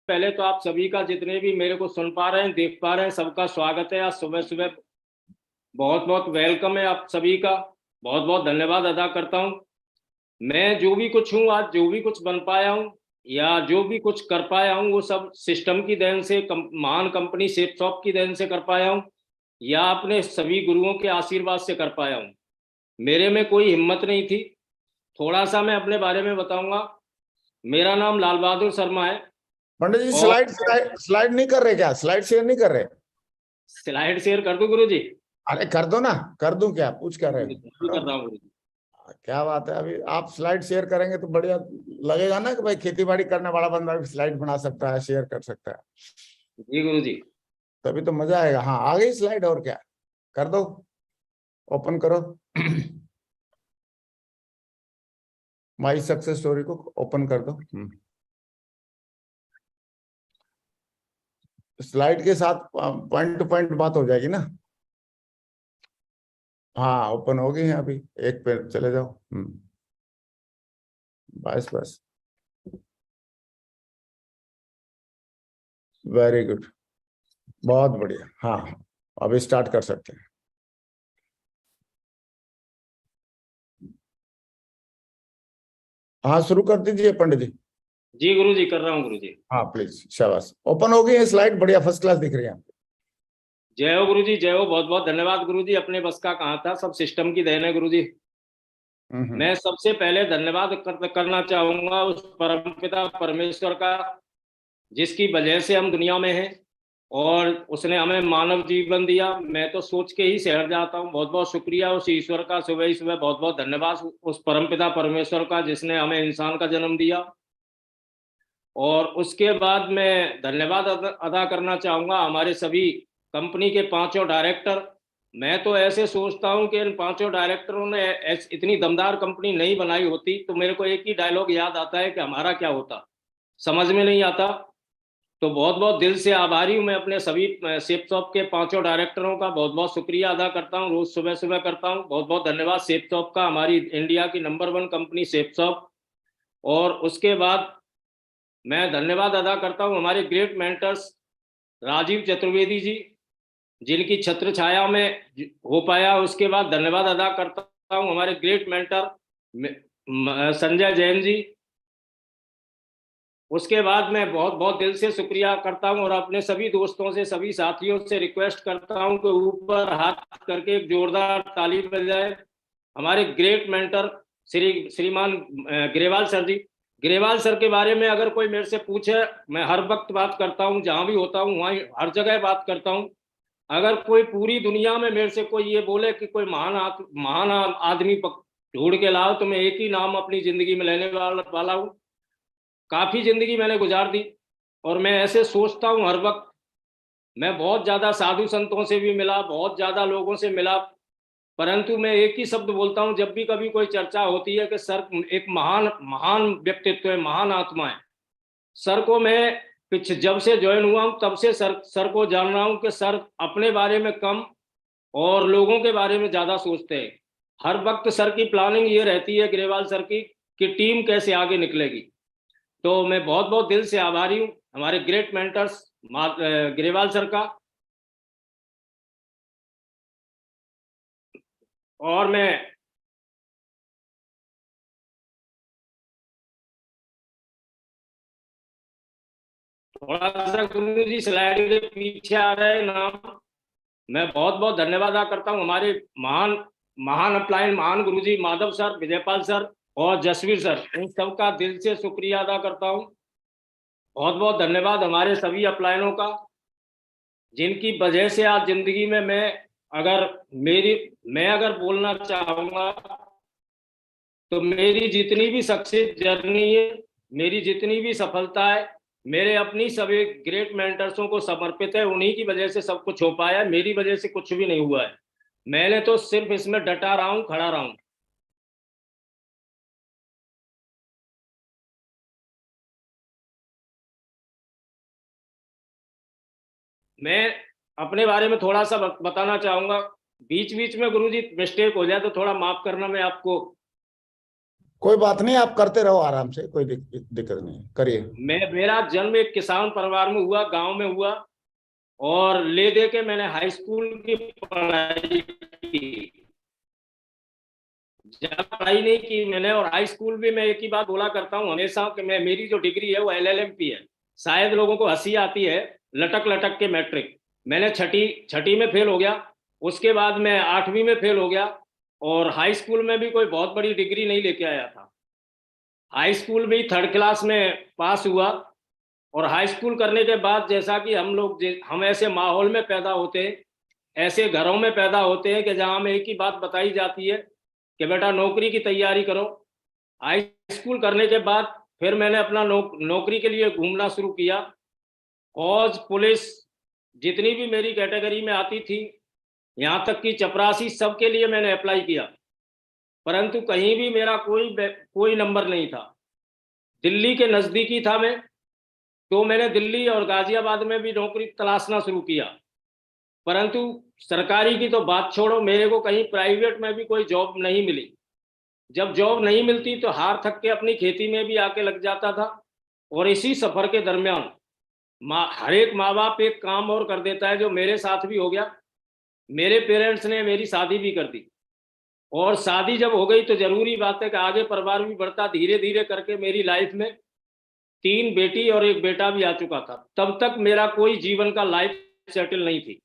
पहले तो आप सभी का, जितने भी मेरे को सुन पा रहे हैं, देख पा रहे हैं, सबका स्वागत है। आज सुबह सुबह बहुत बहुत वेलकम है आप सभी का। बहुत बहुत धन्यवाद अदा करता हूँ। मैं जो भी कुछ हूँ, आज जो भी कुछ बन पाया हूँ या जो भी कुछ कर पाया हूँ, वो सब सिस्टम की देन से, महान कंपनी सेपसॉफ्ट की देन से कर पाया हूँ, या अपने सभी गुरुओं के आशीर्वाद से कर पाया हूँ। मेरे में कोई हिम्मत नहीं थी। थोड़ा सा मैं अपने बारे में बताऊंगा। मेरा नाम लाल बहादुर शर्मा है। पंडित जी, और स्लाइड स्लाइड स्लाइड नहीं कर रहे क्या? स्लाइड शेयर नहीं कर रहे? स्लाइड शेयर कर दूं गुरु जी? अरे कर दो ना। कर दूं क्या? पूछ कर रहे हो? कर करो। रहा हूँ गुरु जी। क्या बात है। अभी आप स्लाइड शेयर करेंगे तो बढ़िया लगेगा ना कि भाई खेती बाड़ी करने वाला बंदा भी स्लाइड बना सकता है, शेयर कर सकता है। जी गुरु जी। तभी तो मजा आएगा। हाँ, आ गई स्लाइड। और क्या? कर दो। ओपन करो। माई सक्सेस स्टोरी को ओपन कर दो। स्लाइड के साथ पॉइंट टू पॉइंट बात हो जाएगी ना। हाँ, ओपन हो गई है। अभी एक पे चले जाओ। बस बस। Very good. बहुत बढ़िया। हाँ, अभी स्टार्ट कर सकते हैं। हाँ, शुरू कर दीजिए पंडित जी। जी गुरु जी, कर रहा हूँ गुरु जी। हाँ प्लीज। शाबाश। ओपन हो गई है स्लाइड। बढ़िया, फर्स्ट क्लास दिख रही है। जय हो गुरु जी, जय हो। बहुत बहुत धन्यवाद गुरु जी। अपने बस का कहाँ था, सब सिस्टम की देन है गुरु जी। हम्म। मैं सबसे पहले धन्यवाद करना चाहूंगा उस परमपिता परमेश्वर का, जिसकी वजह से हम दुनिया में हैं और उसने हमें मानव जीवन दिया। मैं तो सोच के ही शहर जाता हूँ। बहुत बहुत शुक्रिया उस ईश्वर का। सुबह ही सुबह बहुत बहुत धन्यवाद उस परमपिता परमेश्वर का, जिसने हमें इंसान का जन्म दिया। और उसके बाद मैं धन्यवाद अदा करना चाहूँगा हमारे सभी कंपनी के पांचों डायरेक्टर। मैं तो ऐसे सोचता हूँ कि इन पांचों डायरेक्टरों ने इतनी दमदार कंपनी नहीं बनाई होती तो मेरे को एक ही डायलॉग याद आता है कि हमारा क्या होता, समझ में नहीं आता। तो बहुत बहुत दिल से आभारी हूँ मैं अपने सभी सेपसॉप के पांचों डायरेक्टरों का। बहुत बहुत शुक्रिया अदा करता हूँ, रोज सुबह सुबह करता हूँ। बहुत बहुत धन्यवाद सेपसॉप का, हमारी इंडिया की नंबर 1 कंपनी सेपसॉप। और उसके बाद मैं धन्यवाद अदा करता हूं हमारे ग्रेट मेंटर्स राजीव चतुर्वेदी जी, जिनकी छत्र छाया में हो पाया। उसके बाद धन्यवाद अदा करता हूं हमारे ग्रेट मेंटर संजय जैन जी। उसके बाद मैं बहुत बहुत दिल से शुक्रिया करता हूं और अपने सभी दोस्तों से, सभी साथियों से रिक्वेस्ट करता हूं कि ऊपर हाथ करके एक जोरदार ताली बजाए हमारे ग्रेट मेंटर श्रीमान ग्रेवाल सर जी। ग्रेवाल सर के बारे में अगर कोई मेरे से पूछे, मैं हर वक्त बात करता हूँ, जहां भी होता हूँ वहीं हर जगह बात करता हूँ। अगर कोई पूरी दुनिया में मेरे से कोई ये बोले कि कोई महान आदमी ढूंढ के लाओ, तो मैं एक ही नाम अपनी जिंदगी में लेने वाला हूँ। काफी जिंदगी मैंने गुजार दी और मैं ऐसे सोचता हूँ हर वक्त। मैं बहुत ज्यादा साधु संतों से भी मिला, बहुत ज्यादा लोगों से मिला, परंतु मैं एक ही शब्द बोलता हूं जब भी कभी कोई चर्चा होती है कि सर एक महान महान व्यक्तित्व है, महान आत्मा है। सर को मैं जब से ज्वाइन हुआ हूं तब से सर को जान रहा हूं कि सर अपने बारे में कम और लोगों के बारे में ज्यादा सोचते हैं। हर वक्त सर की प्लानिंग ये रहती है ग्रेवाल सर की कि टीम कैसे आगे निकलेगी। तो मैं बहुत बहुत दिल से आभारी हूँ हमारे ग्रेट मेंटर्स ग्रेवाल सर का। और मैं थोड़ा सा गुरु जी स्लाइड के पीछे आ रहे हैं नाम। मैं बहुत बहुत धन्यवाद अदा करता हूँ हमारे महान महान अपलाइन महान गुरुजी माधव सर, विजयपाल सर और जसवीर सर, इन सबका दिल से शुक्रिया अदा करता हूँ। बहुत बहुत धन्यवाद हमारे सभी अपलाइनों का, जिनकी वजह से आज जिंदगी में अगर मेरी मैं अगर बोलना चाहूंगा तो मेरी जितनी भी सक्सेस जर्नी है, मेरी जितनी भी सफलता है, मेरे अपनी सभी ग्रेट मेंटर्सों को समर्पित है। उन्हीं की वजह से सब कुछ हो पाया है, मेरी वजह से कुछ भी नहीं हुआ है। मैंने तो सिर्फ इसमें डटा रहा हूं, खड़ा रहा हूं। मैं अपने बारे में थोड़ा सा बताना चाहूंगा। बीच बीच में गुरुजी मिस्टेक हो जाए तो थोड़ा माफ करना, मैं आपको कोई बात नहीं, आप करते रहो आराम से, कोई दिक्कत नहीं, करिए। मेरा जन्म एक किसान परिवार में हुआ, गांव में हुआ, और ले दे के मैंने हाई स्कूल की पढ़ाई की। ज्यादा पढ़ाई नहीं की मैंने, और हाई स्कूल भी मैं एक ही बात बोला करता हूँ हमेशा कि मैं, मेरी जो डिग्री है वो LLM है। शायद लोगों को हंसी आती है, लटक लटक के मैट्रिक। मैंने छठी छठी में फेल हो गया, उसके बाद मैं 8वीं में फेल हो गया, और हाई स्कूल में भी कोई बहुत बड़ी डिग्री नहीं लेके आया था। हाई स्कूल भी 3rd क्लास में पास हुआ। और हाई स्कूल करने के बाद, जैसा कि हम ऐसे माहौल में पैदा होते हैं, ऐसे घरों में पैदा होते हैं कि जहां हमें एक ही बात बताई जाती है कि बेटा नौकरी की तैयारी करो। हाई स्कूल करने के बाद फिर मैंने अपना नौकरी के लिए घूमना शुरू किया। फौज, पुलिस, जितनी भी मेरी कैटेगरी में आती थी, यहाँ तक कि चपरासी, सबके लिए मैंने अप्लाई किया, परंतु कहीं भी मेरा कोई नंबर नहीं था। दिल्ली के नज़दीकी था मैं, तो मैंने दिल्ली और गाजियाबाद में भी नौकरी तलाशना शुरू किया, परंतु सरकारी की तो बात छोड़ो, मेरे को कहीं प्राइवेट में भी कोई जॉब नहीं मिली। जब जॉब नहीं मिलती तो हार थक के अपनी खेती में भी आके लग जाता था। और इसी सफर के दरमियान हर एक माँ बाप एक काम और कर देता है, जो मेरे साथ भी हो गया। मेरे पेरेंट्स ने मेरी शादी भी कर दी, और शादी जब हो गई तो जरूरी बात है कि आगे परिवार भी बढ़ता। धीरे धीरे करके मेरी लाइफ में 3 बेटी और 1 बेटा भी आ चुका था। तब तक मेरा कोई जीवन का लाइफ सेटल नहीं थी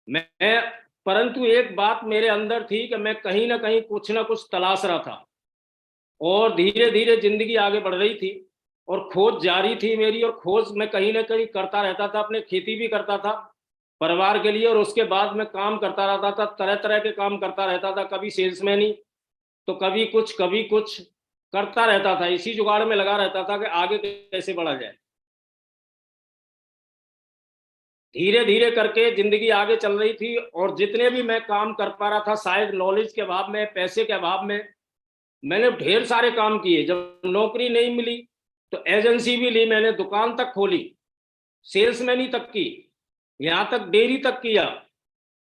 मैं, परंतु एक बात मेरे अंदर थी कि मैं कहीं ना कहीं कुछ ना कुछ तलाश रहा था, और धीरे धीरे जिंदगी आगे बढ़ रही थी, और खोज जारी थी मेरी। और खोज मैं कहीं ना कहीं करता रहता था, अपने खेती भी करता था परिवार के लिए, और उसके बाद मैं काम करता रहता था, तरह तरह के काम करता रहता था। कभी सेल्समैन ही, तो कभी कुछ करता रहता था। इसी जुगाड़ में लगा रहता था कि आगे कैसे बढ़ा जाए। धीरे धीरे करके जिंदगी आगे चल रही थी, और जितने भी मैं काम कर पा रहा था, शायद नॉलेज के अभाव में, पैसे के अभाव में, मैंने ढेर सारे काम किए। जब नौकरी नहीं मिली तो एजेंसी भी ली, मैंने दुकान तक खोली, सेल्समैनी तक की, यहाँ तक डेयरी तक किया,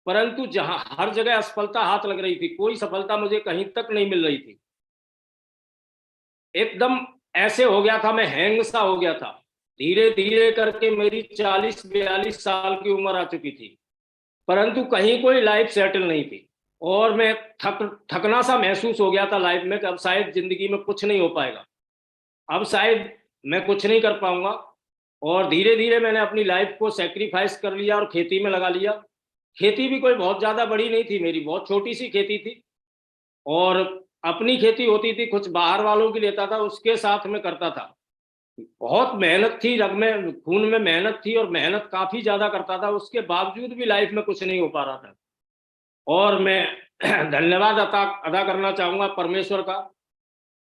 परंतु जहां हर जगह असफलता हाथ लग रही थी, कोई सफलता मुझे कहीं तक नहीं मिल रही थी। एकदम ऐसे हो गया था, मैं हैंग सा हो गया था। धीरे धीरे करके मेरी 40-42 साल की उम्र आ चुकी थी, परंतु कहीं कोई लाइफ सेटल नहीं थी। और मैं थकना सा महसूस हो गया था लाइफ में, कि अब शायद जिंदगी में कुछ नहीं हो पाएगा, अब शायद मैं कुछ नहीं कर पाऊंगा। और धीरे धीरे मैंने अपनी लाइफ को सेक्रीफाइस कर लिया और खेती में लगा लिया। खेती भी कोई बहुत ज़्यादा बड़ी नहीं थी मेरी, बहुत छोटी सी खेती थी, और अपनी खेती होती थी, कुछ बाहर वालों की लेता था, उसके साथ में करता था। बहुत मेहनत थी, रग में खून में मेहनत थी, और मेहनत काफ़ी ज़्यादा करता था, उसके बावजूद भी लाइफ में कुछ नहीं हो पा रहा था। और मैं धन्यवाद अदा करना चाहूँगा परमेश्वर का,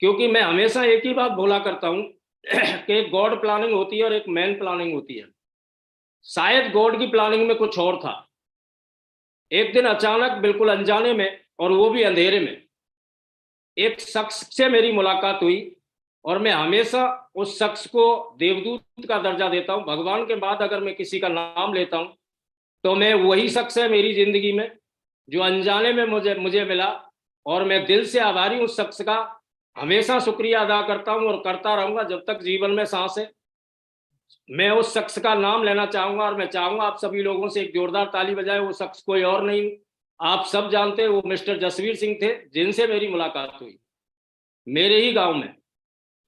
क्योंकि मैं हमेशा एक ही बात बोला करता हूँ कि एक गॉड प्लानिंग होती है और एक मैन प्लानिंग होती है। शायद गॉड की प्लानिंग में कुछ और था। एक दिन अचानक, बिल्कुल अनजाने में, और वो भी अंधेरे में, एक शख्स से मेरी मुलाकात हुई। और मैं हमेशा उस शख्स को देवदूत का दर्जा देता हूँ। भगवान के बाद अगर मैं किसी का नाम लेता हूँ तो मैं, वही शख्स है मेरी जिंदगी में जो अनजाने में मुझे मिला। और मैं दिल से आभारी हूँ उस शख्स का, हमेशा शुक्रिया अदा करता हूँ और करता रहूंगा जब तक जीवन में सांस है। मैं उस शख्स का नाम लेना चाहूंगा, और मैं चाहूंगा आप सभी लोगों से एक जोरदार ताली बजाए। वो शख्स कोई और नहीं, आप सब जानते हैं, वो मिस्टर जसवीर सिंह थे, जिनसे मेरी मुलाकात हुई मेरे ही गांव में।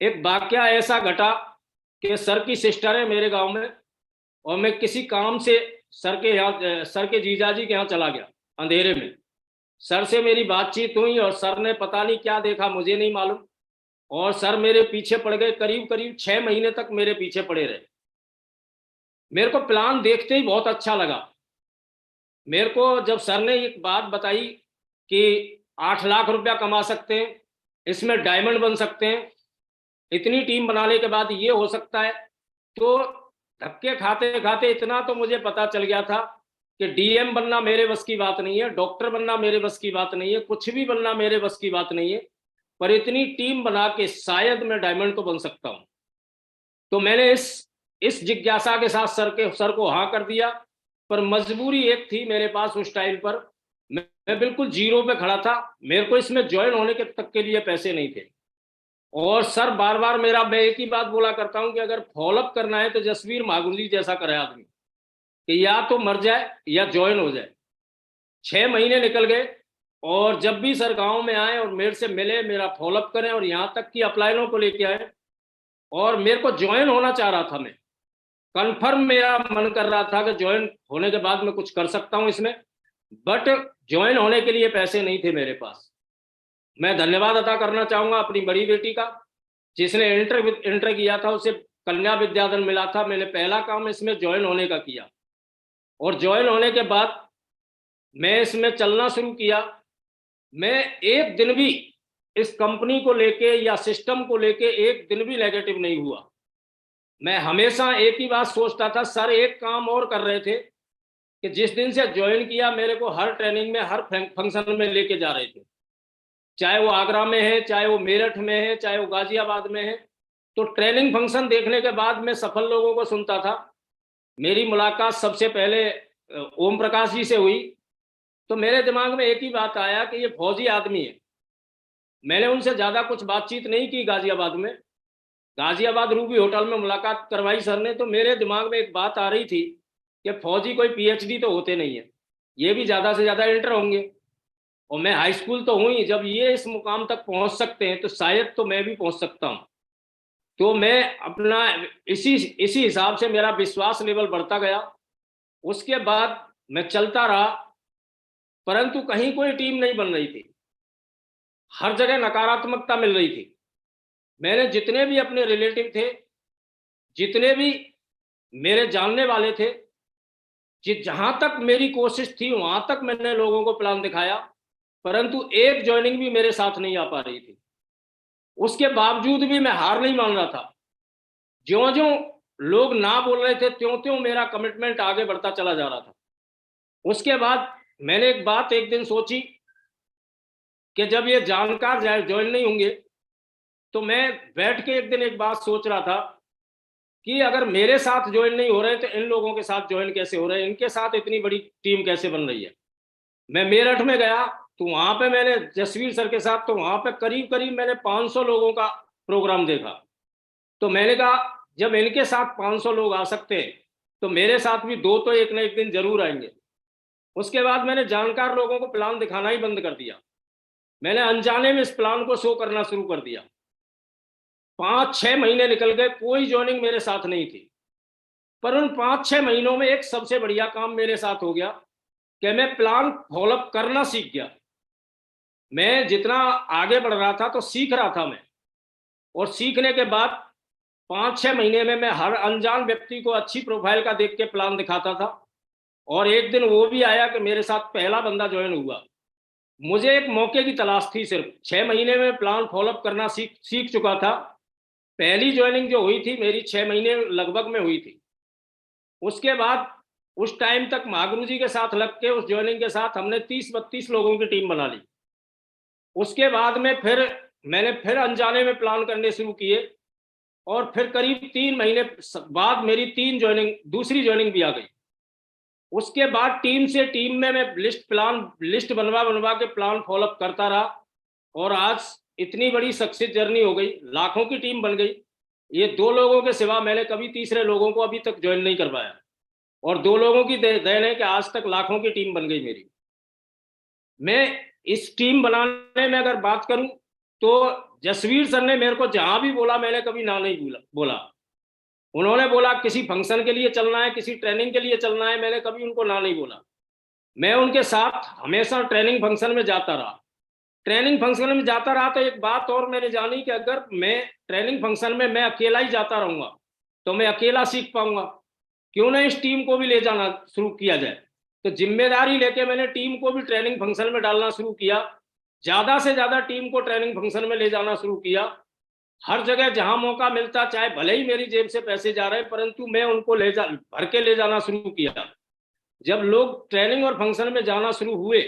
एक वाकया ऐसा घटा कि सर की सिस्टर है मेरे गांव में, और मैं किसी काम से सर के जीजाजी के यहाँ चला गया अंधेरे में। सर से मेरी बातचीत हुई, और सर ने पता नहीं क्या देखा, मुझे नहीं मालूम, और सर मेरे पीछे पड़ गए। करीब करीब 6 महीने तक मेरे पीछे पड़े रहे। मेरे को प्लान देखते ही बहुत अच्छा लगा। मेरे को जब सर ने एक बात बताई कि 8 लाख रुपया कमा सकते हैं, इसमें डायमंड बन सकते हैं, इतनी टीम बनाने के बाद ये हो सकता है, तो धक्के खाते खाते इतना तो मुझे पता चल गया था कि डीएम बनना मेरे बस की बात नहीं है, डॉक्टर बनना मेरे बस की बात नहीं है, कुछ भी बनना मेरे बस की बात नहीं है, पर इतनी टीम बना के शायद मैं डायमंड तो बन सकता हूं। तो मैंने इस जिज्ञासा के साथ सर को हाँ कर दिया। पर मजबूरी एक थी मेरे पास उस टाइम पर, मैं बिल्कुल जीरो पे खड़ा था। मेरे को इसमें ज्वाइन होने के तक के लिए पैसे नहीं थे। और सर बार बार मेरा, मैं एक ही बात बोला करता हूं कि अगर फॉलोअप करना है तो जसवीर महागुरु जी जैसा करे आदमी, कि या तो मर जाए या ज्वाइन हो जाए। 6 महीने निकल गए, और जब भी सर गांव में आए और मेरे से मिले, मेरा फॉलोअप करें, और यहाँ तक कि अपलाइनों को लेके आए, और मेरे को ज्वाइन होना चाह रहा था मैं, कंफर्म मेरा मन कर रहा था कि ज्वाइन होने के बाद मैं कुछ कर सकता हूं इसमें, बट ज्वाइन होने के लिए पैसे नहीं थे मेरे पास। मैं धन्यवाद अदा करना चाहूंगा अपनी बड़ी बेटी का, जिसने इंटर किया था, उसे कन्या विद्याधन मिला था। मैंने पहला काम इसमें ज्वाइन होने का किया, और ज्वाइन होने के बाद मैं इसमें चलना शुरू किया। मैं एक दिन भी इस कंपनी को लेके या सिस्टम को लेके एक दिन भी नेगेटिव नहीं हुआ। मैं हमेशा एक ही बात सोचता था, सर एक काम और कर रहे थे कि जिस दिन से ज्वाइन किया मेरे को हर ट्रेनिंग में, हर फंक्शन में लेके जा रहे थे, चाहे वो आगरा में है, चाहे वो मेरठ में है, चाहे वो गाजियाबाद में है। तो ट्रेनिंग फंक्शन देखने के बाद मैं सफल लोगों को सुनता था। मेरी मुलाकात सबसे पहले ओम प्रकाश जी से हुई, तो मेरे दिमाग में एक ही बात आया कि ये फौजी आदमी है। मैंने उनसे ज्यादा कुछ बातचीत नहीं की गाजियाबाद में। गाजियाबाद रूबी होटल में मुलाकात करवाई सर ने, तो मेरे दिमाग में एक बात आ रही थी कि फौजी कोई पीएचडी तो होते नहीं है, ये भी ज्यादा से ज्यादा इंटर होंगे, और मैं हाई स्कूल तो हूँ ही, जब ये इस मुकाम तक पहुंच सकते हैं तो शायद तो मैं भी पहुंच सकता हूँ। तो मैं अपना इसी इसी हिसाब से मेरा विश्वास लेवल बढ़ता गया। उसके बाद मैं चलता रहा, परंतु कहीं कोई टीम नहीं बन रही थी, हर जगह नकारात्मकता मिल रही थी। मैंने जितने भी अपने रिलेटिव थे, जितने भी मेरे जानने वाले थे, जहां तक मेरी कोशिश थी वहां तक मैंने लोगों को प्लान दिखाया, परंतु एक ज्वाइनिंग भी मेरे साथ नहीं आ पा रही थी। उसके बावजूद भी मैं हार नहीं मान रहा था। ज्यों ज्यों लोग ना बोल रहे थे, त्यों त्यों मेरा कमिटमेंट आगे बढ़ता चला जा रहा था। उसके बाद मैंने एक बात एक दिन सोची कि जब ये जानकार ज्वाइन नहीं होंगे, तो मैं बैठ के एक दिन एक बात सोच रहा था कि अगर मेरे साथ ज्वाइन नहीं हो रहे तो इन लोगों के साथ ज्वाइन कैसे हो रहे हैं, इनके साथ इतनी बड़ी टीम कैसे बन रही है। मैं मेरठ में गया, तो वहां पे मैंने जसवीर सर के साथ, तो वहां पे करीब करीब मैंने 500 लोगों का प्रोग्राम देखा। तो मैंने कहा जब इनके साथ 500 लोग आ सकते हैं तो मेरे साथ भी दो तो एक ना एक दिन जरूर आएंगे। उसके बाद मैंने जानकार लोगों को प्लान दिखाना ही बंद कर दिया। मैंने अनजाने में इस प्लान को शो करना शुरू कर दिया। 5-6 महीने निकल गए, कोई ज्वाइनिंग मेरे साथ नहीं थी। पर उन 5-6 महीनों में एक सबसे बढ़िया काम मेरे साथ हो गया कि मैं प्लान फॉलोअप करना सीख गया। मैं जितना आगे बढ़ रहा था तो सीख रहा था मैं, और सीखने के बाद 5-6 महीने में मैं हर अनजान व्यक्ति को अच्छी प्रोफाइल का देख के प्लान दिखाता था। और एक दिन वो भी आया कि मेरे साथ पहला बंदा ज्वाइन हुआ। मुझे एक मौके की तलाश थी, सिर्फ 6 महीने में प्लान फॉलोअप करना सीख चुका था। पहली ज्वाइनिंग जो हुई थी मेरी 6 महीने लगभग में हुई थी। उसके बाद उस टाइम तक महागुरु जी के साथ लग के उस ज्वाइनिंग के साथ हमने 30-32 लोगों की टीम बना ली। उसके बाद में फिर मैंने फिर अनजाने में प्लान करने शुरू किए, और फिर करीब 3 महीने बाद मेरी दूसरी ज्वाइनिंग भी आ गई। उसके बाद टीम से टीम में मैं लिस्ट बनवा के प्लान फॉलोअप करता रहा, और आज इतनी बड़ी सक्सेस जर्नी हो गई, लाखों की टीम बन गई। ये 2 लोगों के सिवा मैंने कभी तीसरे लोगों को अभी तक ज्वाइन नहीं करवाया, और 2 लोगों की देन है कि आज तक लाखों की टीम बन गई मेरी। मैं इस टीम बनाने में अगर बात करूं तो जसवीर सर ने मेरे को जहां भी बोला मैंने कभी ना नहीं बोला। उन्होंने बोला किसी फंक्शन के लिए चलना है, किसी ट्रेनिंग के लिए चलना है, मैंने कभी उनको ना नहीं बोला। मैं उनके साथ हमेशा ट्रेनिंग फंक्शन में जाता रहा। ट्रेनिंग फंक्शन में जाता रहा तो एक बात और मैंने जानी कि अगर मैं ट्रेनिंग फंक्शन में मैं अकेला ही जाता रहूंगा तो मैं अकेला सीख पाऊंगा, क्यों ना इस टीम को भी ले जाना शुरू किया जाए। तो जिम्मेदारी लेके मैंने टीम को भी ट्रेनिंग फंक्शन में डालना शुरू किया, ज्यादा से ज्यादा टीम को ट्रेनिंग फंक्शन में ले जाना शुरू किया। हर जगह जहां मौका मिलता, चाहे भले ही मेरी जेब से पैसे जा रहे हैं, परंतु मैं उनको भर के ले जाना शुरू किया। जब लोग ट्रेनिंग और फंक्शन में जाना शुरू हुए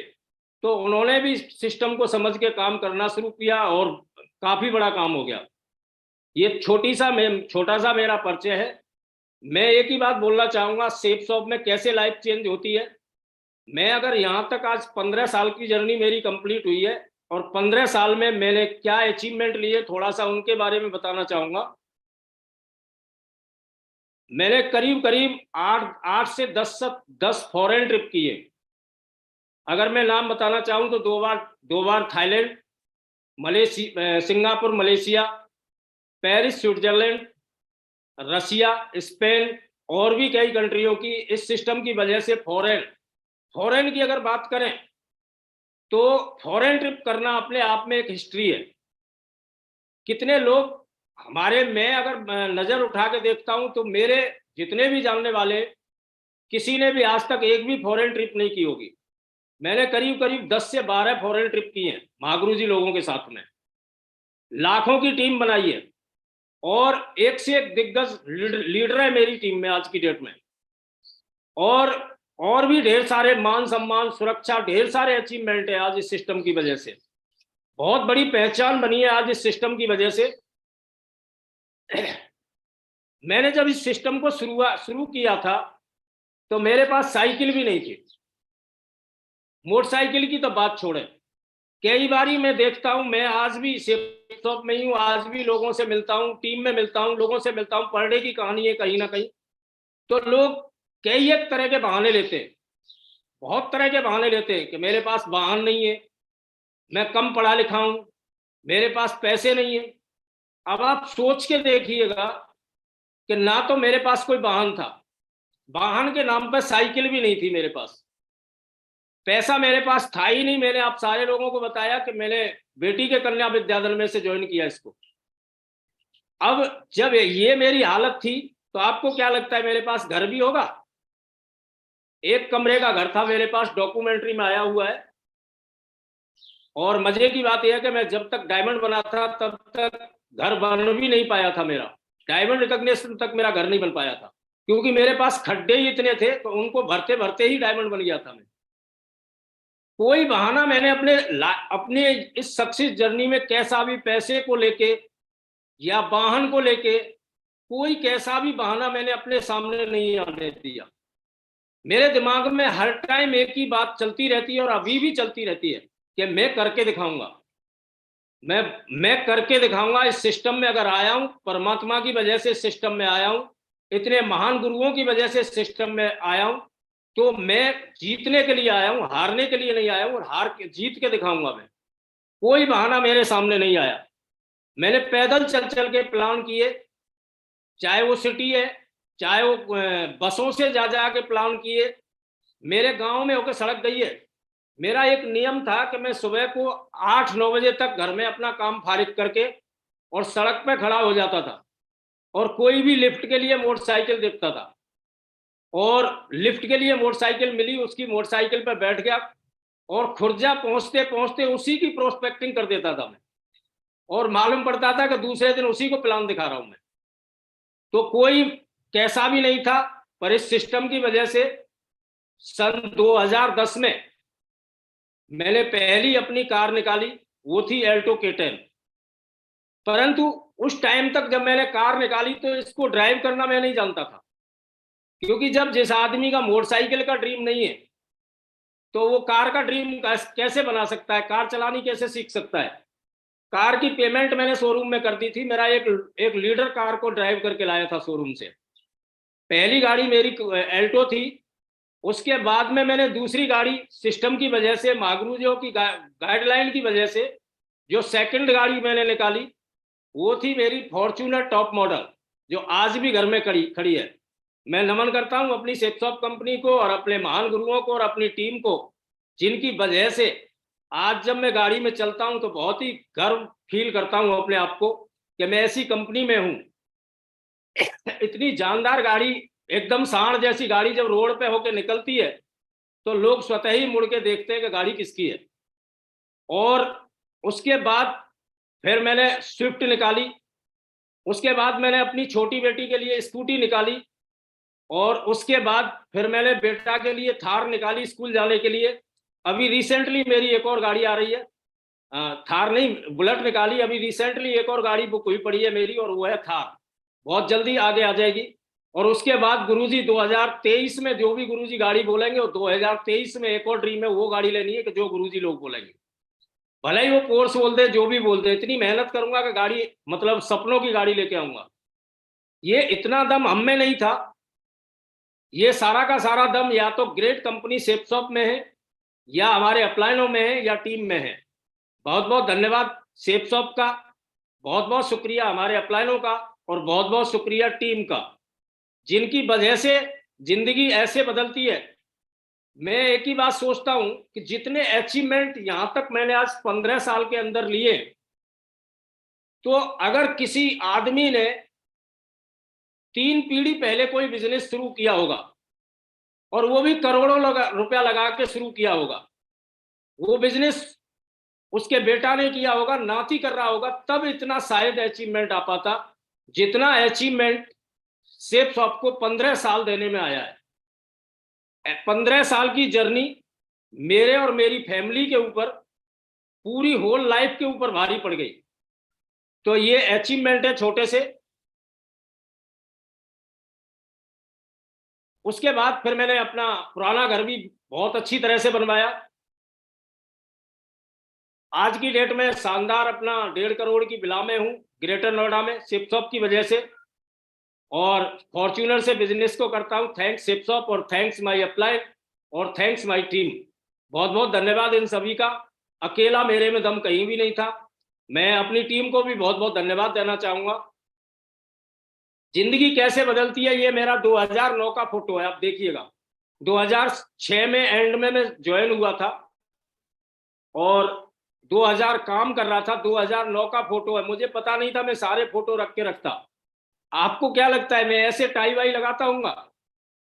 तो उन्होंने भी सिस्टम को समझ के काम करना शुरू किया, और काफी बड़ा काम हो गया। ये छोटा सा मेरा परिचय है। मैं एक ही बात बोलना चाहूंगा, सेफ शॉप में कैसे लाइफ चेंज होती है। मैं अगर यहाँ तक आज 15 साल की जर्नी मेरी कंप्लीट हुई है, और 15 साल में मैंने क्या अचीवमेंट लिए, थोड़ा सा उनके बारे में बताना चाहूंगा। मैंने करीब करीब 8 से 10 फॉरेन ट्रिप किए। अगर मैं नाम बताना चाहूँ तो दो बार Thailand, Singapore Malaysia, Paris Switzerland, Russia, Spain और भी कई कंट्रियों की इस सिस्टम की वजह से फॉरेन की अगर बात करें तो फॉरेन ट्रिप करना अपने आप में एक हिस्ट्री है। कितने लोग हमारे, मैं अगर नजर उठा के देखता हूं तो मेरे जितने भी जानने वाले, किसी ने भी आज तक एक भी फॉरेन ट्रिप नहीं की होगी। मैंने करीब करीब 10 से 12 फॉरेन ट्रिप की हैं महागुरु जी लोगों के साथ में। लाखों की टीम बनाई है और एक से एक दिग्गज लीडर है मेरी टीम में आज की डेट में। और भी ढेर सारे मान सम्मान, सुरक्षा, ढेर सारे अचीवमेंट है आज इस सिस्टम की वजह से। बहुत बड़ी पहचान बनी है आज इस सिस्टम की वजह से। मैंने जब इस सिस्टम को शुरू किया था तो मेरे पास साइकिल भी नहीं थी। मोटरसाइकिल की तो बात छोड़े, कई बारी मैं देखता हूं, मैं आज भी शॉप में ही हूँ, आज भी लोगों से मिलता हूँ, टीम में मिलता हूँ, लोगों से मिलता हूँ, पर डे की कहानी है कहीं ना कहीं। तो लोग कई एक तरह के बहाने लेते हैं, बहुत तरह के बहाने लेते हैं कि मेरे पास वाहन नहीं है, मैं कम पढ़ा लिखा हूं, मेरे पास पैसे नहीं है। अब आप सोच के देखिएगा कि ना तो मेरे पास कोई वाहन था, वाहन के नाम पर साइकिल भी नहीं थी मेरे पास, पैसा मेरे पास था ही नहीं। मैंने आप सारे लोगों को बताया कि मैंने बेटी के कन्या विद्यालय में से ज्वाइन किया इसको। अब जब ये मेरी हालत थी तो आपको क्या लगता है मेरे पास घर भी होगा? एक कमरे का घर था मेरे पास, डॉक्यूमेंट्री में आया हुआ है। और मजे की बात यह है कि मैं जब तक डायमंड बना था तब तक घर बन भी नहीं पाया था मेरा, डायमंड रिकॉग्निशन तक मेरा घर नहीं बन पाया था, क्योंकि मेरे पास खड्डे ही इतने थे तो उनको भरते भरते ही डायमंड बन गया था मैं। कोई बहाना मैंने अपने इस सक्सेस जर्नी में कैसा भी पैसे को लेके या वाहन को लेके कोई कैसा भी बहाना मैंने अपने सामने नहीं आने दिया। मेरे दिमाग में हर टाइम एक ही बात चलती रहती है और अभी भी चलती रहती है कि मैं करके दिखाऊंगा, मैं करके दिखाऊंगा। इस सिस्टम में अगर आया हूं, परमात्मा की वजह से सिस्टम में आया हूं, इतने महान गुरुओं की वजह से सिस्टम में आया हूं, तो मैं जीतने के लिए आया हूं, हारने के लिए नहीं आया हूं। और जीत के दिखाऊंगा मैं। कोई बहाना मेरे सामने नहीं आया। मैंने पैदल चल चल के प्लान किए, चाहे वो सिटी है, चाहे वो बसों से जा के प्लान किए। मेरे गांव में होकर सड़क गई है। मेरा एक नियम था कि मैं सुबह को 8-9 बजे तक घर में अपना काम फारिग करके और सड़क पे खड़ा हो जाता था, और कोई भी लिफ्ट के लिए मोटरसाइकिल देखता था और लिफ्ट के लिए मोटरसाइकिल मिली, उसकी मोटरसाइकिल पर बैठ गया और खुर्जा पहुंचते पहुंचते उसी की प्रोस्पेक्टिंग कर देता था मैं। और मालूम पड़ता था कि दूसरे दिन उसी को प्लान दिखा रहा हूं मैं। तो कोई कैसा भी नहीं था, पर इस सिस्टम की वजह से सन 2010 में मैंने पहली अपनी कार निकाली, वो थी एल्टो K10। परंतु उस टाइम तक जब मैंने कार निकाली तो इसको ड्राइव करना मैं नहीं जानता था, क्योंकि जब जिस आदमी का मोटरसाइकिल का ड्रीम नहीं है तो वो कार का ड्रीम कैसे बना सकता है, कार चलानी कैसे सीख सकता है। कार की पेमेंट मैंने शोरूम में कर दी थी। मेरा एक लीडर कार को ड्राइव करके लाया था शोरूम से। पहली गाड़ी मेरी एल्टो थी। उसके बाद में मैंने दूसरी गाड़ी सिस्टम की वजह से, महागुरुजियों की गाइडलाइन की वजह से, जो सेकंड गाड़ी मैंने निकाली वो थी मेरी फॉर्च्यूनर टॉप मॉडल, जो आज भी घर में खड़ी है। मैं नमन करता हूं अपनी सेक्सॉप कंपनी को और अपने महान गुरुओं को और अपनी टीम को, जिनकी वजह से आज जब मैं गाड़ी में चलता हूं तो बहुत ही गर्व फील करता हूं अपने आप को कि मैं ऐसी कंपनी में हूं। इतनी जानदार गाड़ी, एकदम सांड जैसी गाड़ी जब रोड पे होके निकलती है तो लोग स्वतः ही मुड़ के देखते हैं कि गाड़ी किसकी है। और उसके बाद फिर मैंने स्विफ्ट निकाली। उसके बाद मैंने अपनी छोटी बेटी के लिए स्कूटी निकाली। और उसके बाद फिर मैंने बेटा के लिए थार निकाली स्कूल जाने के लिए। अभी रिसेंटली मेरी एक और गाड़ी आ रही है, थार नहीं, बुलेट निकाली। अभी रिसेंटली एक और गाड़ी बुक हुई पड़ी है मेरी, और वो है थार। बहुत जल्दी आगे आ जाएगी। और उसके बाद गुरुजी 2023 में जो भी गुरुजी गाड़ी बोलेंगे, और 2023 में एक और ड्रीम है, वो गाड़ी लेनी है कि जो गुरुजी लोग बोलेंगे। भले ही वो पोर्स बोल दे, जो भी बोल दे, इतनी मेहनत करूंगा कि गाड़ी, मतलब सपनों की गाड़ी लेके आऊंगा। ये इतना दम हम में नहीं था। ये सारा का सारा दम या तो ग्रेट कंपनी सेपसॉप में है, या हमारे अपलाइनों में है, या टीम में है। बहुत बहुत धन्यवाद सेपसॉप का, बहुत बहुत शुक्रिया हमारे अपलाइनों का, और बहुत बहुत शुक्रिया टीम का, जिनकी वजह से जिंदगी ऐसे बदलती है। मैं एक ही बात सोचता हूं कि जितने अचीवमेंट यहां तक मैंने आज 15 साल के अंदर लिए, तो अगर किसी आदमी ने 3 पीढ़ी पहले कोई बिजनेस शुरू किया होगा, और वो भी करोड़ों रुपया लगा के शुरू किया होगा, वो बिजनेस उसके बेटा ने किया होगा, नाती कर रहा होगा, तब इतना शायद अचीवमेंट आ पाता जितना अचीवमेंट सेपसॉप को 15 साल देने में आया है। 15 साल की जर्नी मेरे और मेरी फैमिली के ऊपर, पूरी होल लाइफ के ऊपर भारी पड़ गई। तो ये अचीवमेंट है छोटे से। उसके बाद फिर मैंने अपना पुराना घर भी बहुत अच्छी तरह से बनवाया। आज की डेट में शानदार अपना 1.5 करोड़ की विला में हूँ ग्रेटर नोएडा में, सेपसॉप की वजह से। और फॉर्च्यूनर से बिजनेस को करता हूँ, थैंक्स सेपसॉप, और थैंक्स माई अप्लाई, और थैंक्स माई टीम। बहुत बहुत धन्यवाद इन सभी का। अकेला मेरे में दम कहीं भी नहीं था। मैं अपनी टीम को भी बहुत बहुत धन्यवाद देना चाहूंगा। जिंदगी कैसे बदलती है, ये मेरा 2009 का फोटो है, आप देखिएगा। 2006 में एंड में मैं ज्वाइन हुआ था, और 2000 काम कर रहा था। 2009 का फोटो है, मुझे पता नहीं था मैं सारे फोटो रख के रखता। आपको क्या लगता है मैं ऐसे टाई वाई लगाता हूँगा?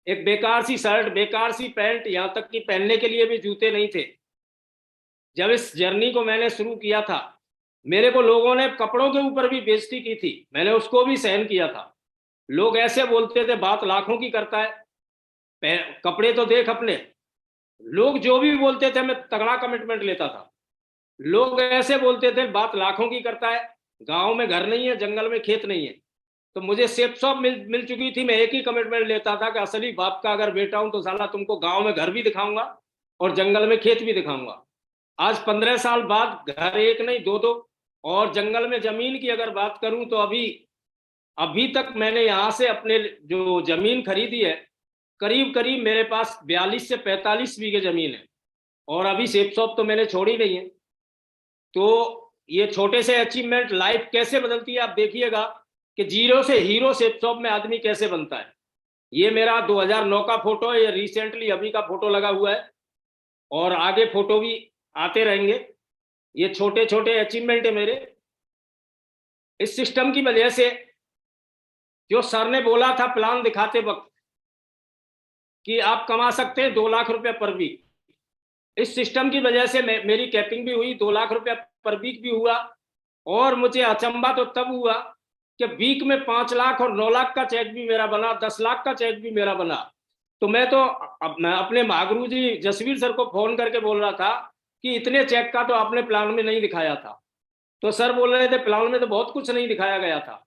एक बेकार सी शर्ट, बेकार सी पैंट, यहाँ तक कि पहनने के लिए भी जूते नहीं थे। जब इस जर्नी को मैंने शुरू किया था, मेरे को लोगों ने कपड़ों के ऊपर भी बेइज्जती की थी, मैंने उसको भी सहन किया था। लोग ऐसे बोलते थे बात लाखों की करता है, कपड़े तो देख अपने। लोग जो भी बोलते थे मैं तगड़ा कमिटमेंट लेता था। लोग ऐसे बोलते थे बात लाखों की करता है, गांव में घर नहीं है, जंगल में खेत नहीं है। तो मुझे सेपसॉप मिल चुकी थी। मैं एक ही कमिटमेंट लेता था कि असली बाप का अगर बेटा हूं तो साला तुमको गांव में घर भी दिखाऊंगा और जंगल में खेत भी दिखाऊंगा। आज 15 साल बाद घर एक नहीं, दो दो, और जंगल में जमीन की अगर बात करूं तो अभी अभी तक मैंने यहाँ से अपने जो जमीन खरीदी है, करीब करीब मेरे पास 42 से 45 बीघे जमीन है। और अभी सेपसॉप तो मैंने छोड़ी नहीं है। तो ये छोटे से अचीवमेंट लाइफ कैसे बदलती है, आप देखिएगा कि जीरो से हीरो सेपसॉप में आदमी कैसे बनता है। ये मेरा 2009 का फोटो है, ये रिसेंटली अभी का फोटो लगा हुआ है, और आगे फोटो भी आते रहेंगे। ये छोटे छोटे अचीवमेंट है मेरे। इस सिस्टम की वजह से, जो सर ने बोला था प्लान दिखाते वक्त कि आप कमा सकते हैं 2 लाख रुपए पर वीक, इस सिस्टम की वजह से मेरी कैपिंग भी हुई, 2 लाख रुपया पर वीक भी हुआ। और मुझे अचंबा तो तब हुआ कि वीक में 5 लाख और 9 लाख का चेक भी मेरा बना, 10 लाख का चेक भी मेरा बना। तो मैं तो मैं अपने महागुरु जी जसवीर सर को फोन करके बोल रहा था कि इतने चेक का तो आपने प्लान में नहीं दिखाया था। तो सर बोल रहे थे प्लान में तो बहुत कुछ नहीं दिखाया गया था।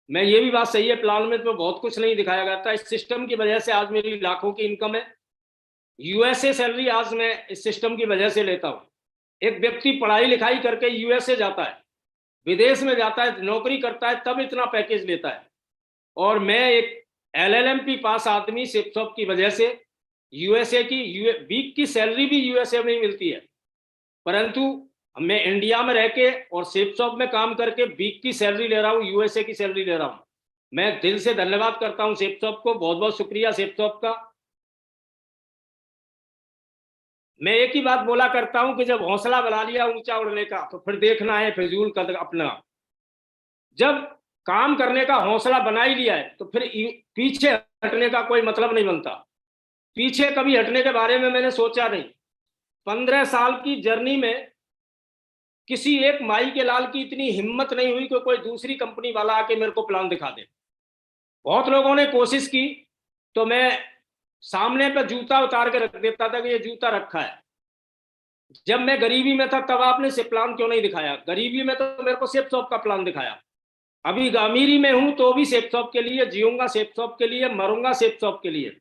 मैं, ये भी बात सही है, प्लान में तो बहुत कुछ नहीं दिखाया गया था। इस सिस्टम की वजह से आज मेरी लाखों की इनकम है। यूएसए सैलरी आज मैं इस सिस्टम की वजह से लेता हूँ। एक व्यक्ति पढ़ाई लिखाई करके यूएसए जाता है, विदेश में जाता है, नौकरी करता है, तब इतना पैकेज लेता है। और मैं एक एलएलएमपी पास आदमी सेपसॉप की वजह से यूएसए की वीक की सैलरी भी यूएसए में ही मिलती है, परंतु मैं इंडिया में रह के और सेपसॉप में काम करके वीक की सैलरी ले रहा हूँ, यूएसए की सैलरी ले रहा हूँ। मैं दिल से धन्यवाद करता हूँ सेपसॉप को, बहुत बहुत शुक्रिया सेपसॉप का। मैं एक ही बात बोला करता हूं कि जब हौसला बना लिया ऊंचा उड़ने का, तो फिर देखना है फिजूल कदर अपना। जब काम करने का हौसला बना ही लिया है तो फिर पीछे हटने का कोई मतलब नहीं बनता। पीछे कभी हटने के बारे में मैंने सोचा नहीं। 15 साल की जर्नी में किसी एक माई के लाल की इतनी हिम्मत नहीं हुई कि कोई दूसरी कंपनी वाला आके मेरे को प्लान दिखा दे। बहुत लोगों ने कोशिश की, तो मैं सामने पर जूता उतार के रख देता था कि ये जूता रखा है। जब मैं गरीबी में था तब आपने से प्लान क्यों नहीं दिखाया? गरीबी में तो मेरे को सेपसॉप का प्लान दिखाया। अभी अमीरी में हूं तो भी सेपसॉप के लिए जीऊंगा, सेपसॉप के लिए मरूंगा, सेपसॉप के लिए।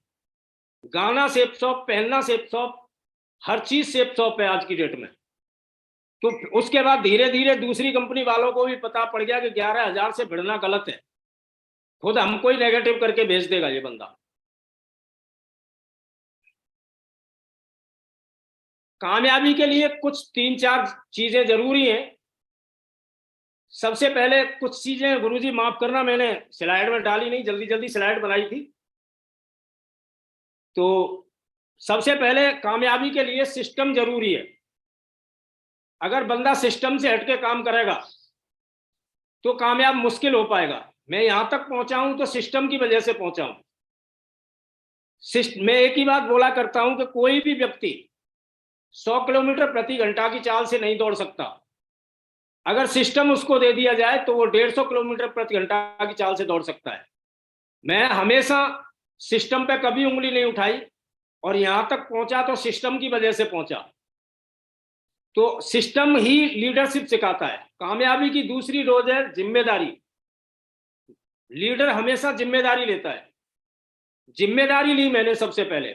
गाना सेपसॉप, पहनना सेपसॉप, हर चीज सेपसॉप है आज की डेट में। तो उसके बाद धीरे धीरे दूसरी कंपनी वालों को भी पता पड़ गया कि 11,000 से भिड़ना गलत है, खुद हमको ही नेगेटिव करके भेज देगा ये बंदा। कामयाबी के लिए कुछ 3-4 चीजें जरूरी हैं। सबसे पहले कुछ चीजें गुरुजी माफ करना, मैंने स्लाइड में डाली नहीं, जल्दी जल्दी स्लाइड बनाई थी। तो सबसे पहले कामयाबी के लिए सिस्टम जरूरी है। अगर बंदा सिस्टम से हटके काम करेगा तो कामयाब मुश्किल हो पाएगा। मैं यहां तक पहुंचा हूं तो सिस्टम की वजह से पहुंचा हूं। मैं एक ही बात बोला करता हूं कि कोई भी व्यक्ति 100 किलोमीटर प्रति घंटा की चाल से नहीं दौड़ सकता। अगर सिस्टम उसको दे दिया जाए तो वो 150 किलोमीटर प्रति घंटा की चाल से दौड़ सकता है। मैं हमेशा सिस्टम पे कभी उंगली नहीं उठाई और यहां तक पहुंचा तो सिस्टम की वजह से पहुंचा। तो सिस्टम ही लीडरशिप सिखाता है। कामयाबी की दूसरी डोज है जिम्मेदारी। लीडर हमेशा जिम्मेदारी लेता है। जिम्मेदारी ली मैंने सबसे पहले।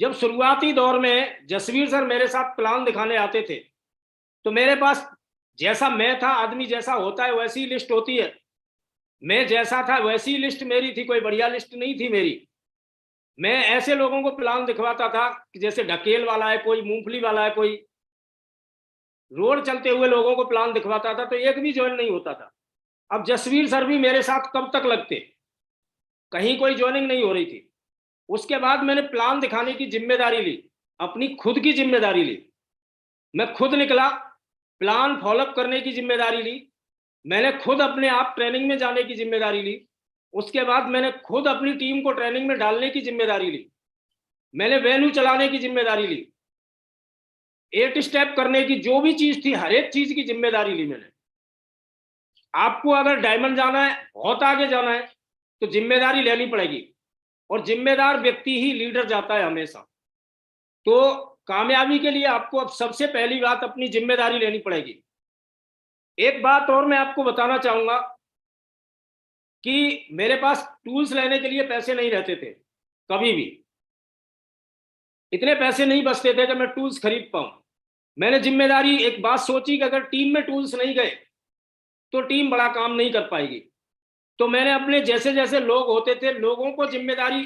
जब शुरुआती दौर में जसवीर सर मेरे साथ प्लान दिखाने आते थे तो मेरे पास जैसा मैं था, आदमी जैसा होता है वैसी लिस्ट होती है, मैं जैसा था वैसी लिस्ट मेरी थी, कोई बढ़िया लिस्ट नहीं थी मेरी। मैं ऐसे लोगों को प्लान दिखवाता था कि जैसे ढकेल वाला है, कोई मूंगफली वाला है, कोई रोड चलते हुए लोगों को प्लान दिखवाता था तो एक भी ज्वाइन नहीं होता था। अब जसवीर सर भी मेरे साथ कब तक लगते, कहीं कोई ज्वाइनिंग नहीं हो रही थी। उसके बाद मैंने प्लान दिखाने की जिम्मेदारी ली, अपनी खुद की जिम्मेदारी ली। मैं खुद निकला, प्लान फॉलोअप करने की जिम्मेदारी ली। मैंने खुद अपने आप ट्रेनिंग में जाने की जिम्मेदारी ली। उसके बाद मैंने खुद अपनी टीम को ट्रेनिंग में डालने की जिम्मेदारी ली। मैंने वेन्यू चलाने की जिम्मेदारी ली। 8 स्टेप करने की जो भी चीज थी, हर एक चीज की जिम्मेदारी ली मैंने। आपको अगर डायमंड जाना है, बहुत आगे जाना है, तो जिम्मेदारी लेनी पड़ेगी। और जिम्मेदार व्यक्ति ही लीडर जाता है हमेशा। तो कामयाबी के लिए आपको अब सबसे पहली बात अपनी जिम्मेदारी लेनी पड़ेगी। एक बात और मैं आपको बताना चाहूंगा कि मेरे पास टूल्स लेने के लिए पैसे नहीं रहते थे, कभी भी इतने पैसे नहीं बचते थे कि मैं टूल्स खरीद पाऊं। मैंने जिम्मेदारी एक बात सोची कि अगर टीम में टूल्स नहीं गए तो टीम बड़ा काम नहीं कर पाएगी। तो मैंने अपने जैसे जैसे लोग होते थे, लोगों को जिम्मेदारी,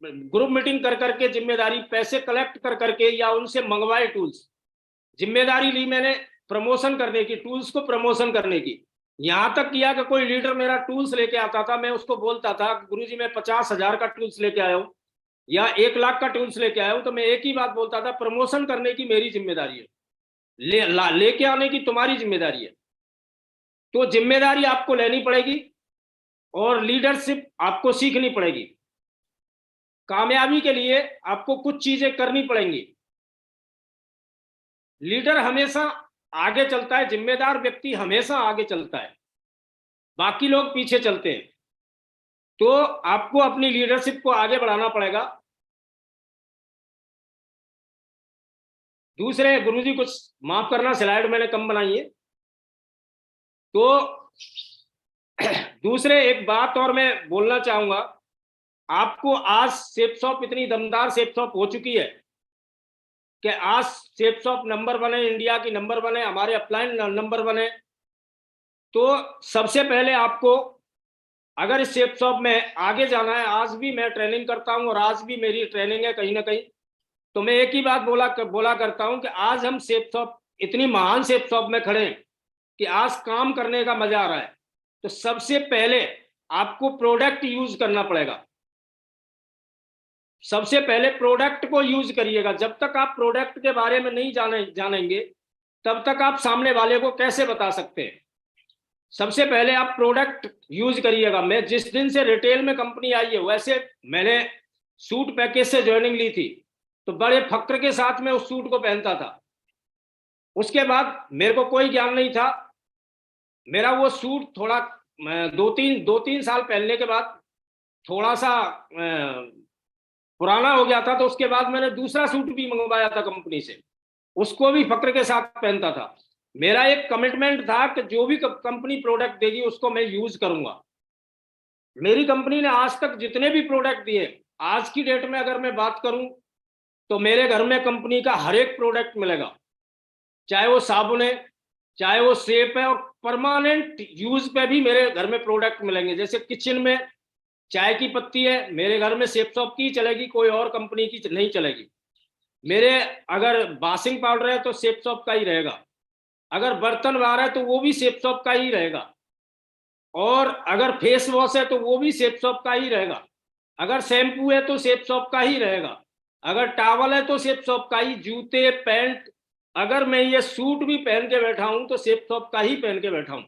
ग्रुप मीटिंग कर करके जिम्मेदारी, पैसे कलेक्ट कर करके या उनसे मंगवाए टूल्स, जिम्मेदारी ली मैंने प्रमोशन करने की, टूल्स को प्रमोशन करने की। यहां तक किया कि कोई लीडर मेरा टूल्स लेके आता था, मैं उसको बोलता था गुरुजी मैं 50,000 का टूल्स लेके आया हूं या 1 लाख का टूल्स लेके आया हूं, तो मैं एक ही बात बोलता था, प्रमोशन करने की मेरी जिम्मेदारी है, लेके आने की तुम्हारी जिम्मेदारी है। तो जिम्मेदारी आपको लेनी पड़ेगी और लीडरशिप आपको सीखनी पड़ेगी। कामयाबी के लिए आपको कुछ चीजें करनी पड़ेंगी। लीडर हमेशा आगे चलता है, जिम्मेदार व्यक्ति हमेशा आगे चलता है, बाकी लोग पीछे चलते हैं। तो आपको अपनी लीडरशिप को आगे बढ़ाना पड़ेगा। दूसरे, गुरुजी कुछ माफ करना, स्लाइड मैंने कम बनाई है। तो दूसरे एक बात और मैं बोलना चाहूंगा, आपको आज सेफ शॉप इतनी दमदार सेफ शॉप हो चुकी है कि आज सेफ शॉप नंबर 1 है, इंडिया की नंबर 1 है, हमारे अपलाइन नंबर 1 है। तो सबसे पहले आपको अगर इस सेफ शॉप में आगे जाना है, आज भी मैं ट्रेनिंग करता हूं और आज भी मेरी ट्रेनिंग है कहीं ना कहीं, तो मैं एक ही बात बोला करता हूं कि आज हम सेफ शॉप, इतनी महान सेफ शॉप में खड़े हैं कि आज काम करने का मजा आ रहा है। तो सबसे पहले आपको प्रोडक्ट यूज करना पड़ेगा। सबसे पहले प्रोडक्ट को यूज करिएगा। जब तक आप प्रोडक्ट के बारे में नहीं जानेंगे तब तक आप सामने वाले को कैसे बता सकते हैं। सबसे पहले आप प्रोडक्ट यूज करिएगा। मैं जिस दिन से रिटेल में कंपनी आई है, वैसे मैंने सूट पैकेज से ज्वाइनिंग ली थी, तो बड़े फक्र के साथ मैं उस सूट को पहनता था। उसके बाद मेरे को कोई ज्ञान नहीं था, मेरा वो सूट थोड़ा 2-3 साल पहनने के बाद थोड़ा सा पुराना हो गया था। तो उसके बाद मैंने दूसरा सूट भी मंगवाया था कंपनी से, उसको भी फक्र के साथ पहनता था। मेरा एक कमिटमेंट था कि जो भी कंपनी प्रोडक्ट देगी उसको मैं यूज करूंगा। मेरी कंपनी ने आज तक जितने भी प्रोडक्ट दिए, आज की डेट में अगर मैं बात करूं तो मेरे घर में कंपनी का हर एक प्रोडक्ट मिलेगा। चाहे वो साबुन है, चाहे वो सेप है, और परमानेंट यूज पे भी मेरे घर में प्रोडक्ट मिलेंगे। जैसे किचन में चाय की पत्ती है, मेरे घर में सेप सॉप की चलेगी, कोई और कंपनी की नहीं चलेगी। मेरे अगर वॉशिंग पाउडर है तो सेप सॉप का ही रहेगा, अगर बर्तन बार है तो वो भी सेप सॉप का ही रहेगा, और अगर फेस वॉश है तो वो भी सेप सॉप का ही रहेगा, अगर शैम्पू है तो सेप सॉप का ही रहेगा, अगर टॉवल है तो सेप सॉप का ही, जूते पैंट, अगर मैं ये सूट भी पहन के बैठा हूं तो सेप सॉप का ही पहन के बैठा हूं,